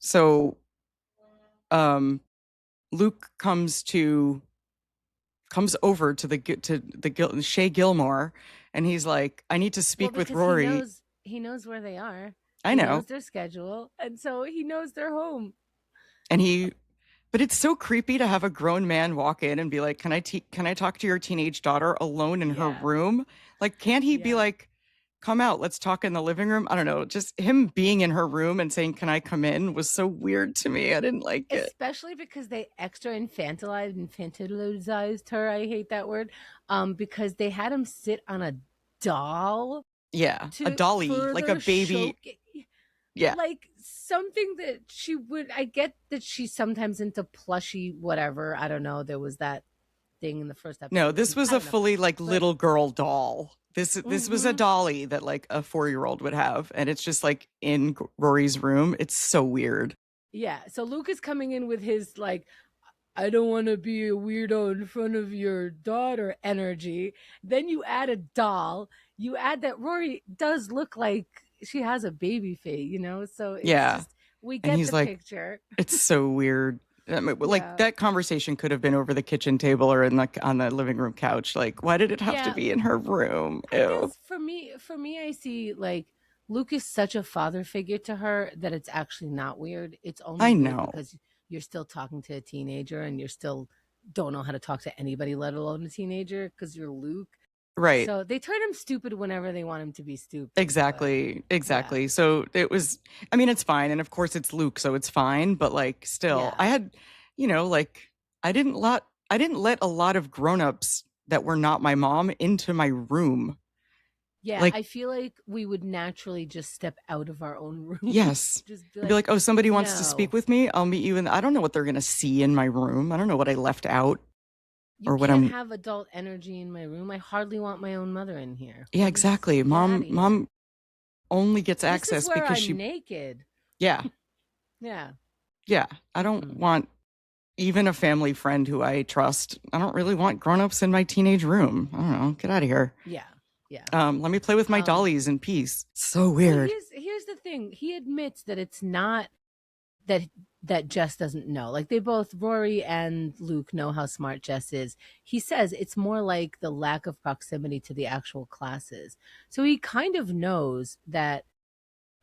So um Luke comes over to the Shay Gilmore, and he's like, I need to Well, speak with because Rory. he knows where they are. I He know. knows their schedule, and so he knows they're home. And he but it's so creepy to have a grown man walk in and be like, can I talk to your teenage daughter alone in her Yeah. room? Like, can't he be Yeah. like, come out, let's talk in the living room? I don't know. Just him being in her room and saying, can I come in, was so weird to me. I didn't like it. Especially because they extra infantilized her. I hate that word. Because they had him sit on a doll Yeah. A to dolly, like a further baby. showcase, Yeah. like, something that she would. I get that she's sometimes into plushy whatever. I don't know. There was that thing in the first No, episode with this him. was I a don't know. fully like But little girl doll. This was a mhm. dolly that like a 4-year-old would have, and it's just like in Rory's room. It's so weird. Yeah. So Luke is coming in with his like, I don't want to be a weirdo in front of your daughter energy. Then you add a doll. You add that Rory does look like she has a baby face. So it's Yeah. just, we And get he's the like, picture. it's so weird. Like Yeah. that conversation could have been over the kitchen table or in on the living room couch. Like, why did it have to Yeah. be in her room? I Ew. guess for me, I see like Luke is such a father figure to her that it's actually not weird. It's only I weird know. because you're still talking to a teenager and you're still don't know how to talk to anybody, let alone a teenager, because you're Luke. Right. So they turn him stupid whenever they want him to be stupid. But Exactly. yeah, Exactly. So it was, I mean, it's fine. And of course it's Luke, so it's fine. But like, still, yeah, I had, like, I didn't let a lot of grown-ups that were not my mom into my room. yeah. Like, I feel like we would naturally just step out of our own rooms, yes. just be I'd be like, like, oh, somebody wants to speak no, with me. I'll meet you in, I don't know what they're going to see in my room. I don't know what I left out you or what can't I'm, have adult energy in my room. I hardly want my own mother in here. yeah, Please exactly. get out of here. Mom only gets This is access where because I'm she, naked. yeah, Yeah. yeah. I don't Mm-mm. want even a family friend who I trust. I don't really want grown-ups in my teenage room. I don't know. Get out of here. Yeah. Yeah. Let me play with my Um, dollies in peace. So well, weird. here's the thing. He admits that it's not that Jess doesn't know. Like, they both, Rory and Luke, know how smart Jess is. He says it's more like the lack of proximity to the actual classes. So he kind of knows that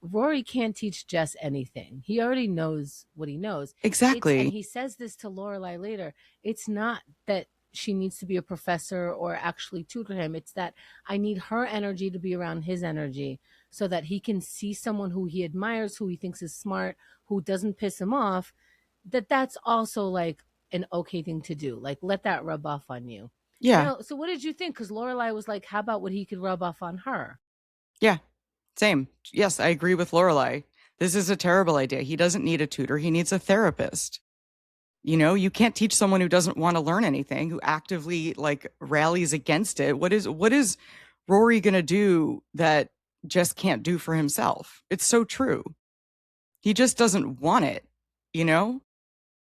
Rory can't teach Jess anything. He already knows what he knows. And Exactly. he says this to Lorelai later. It's not that she needs to be a professor or actually tutor him. It's that I need her energy to be around his energy so that he can see someone who he admires, who he thinks is smart, who doesn't piss him off. That's also like an okay thing to do. Like, let that rub off on you. Yeah. So what did you think? Because Lorelai was like, how about what he could rub off on her? Yeah. Same. Yes, I agree with Lorelai. This is a terrible idea. He doesn't need a tutor. He needs a therapist. You can't teach someone who doesn't want to learn anything, who actively like rallies against it. What is Rory gonna do that Jess can't do for himself? It's so true. He just doesn't want it, you know?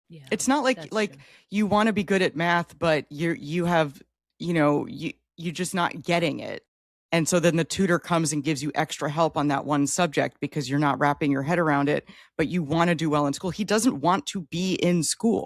Yeah, It's not that's like true. you want to be good at math, but you have, you just not getting it. And so then the tutor comes and gives you extra help on that one subject because you're not wrapping your head around it, but you want to do well in school. He doesn't want to be in school.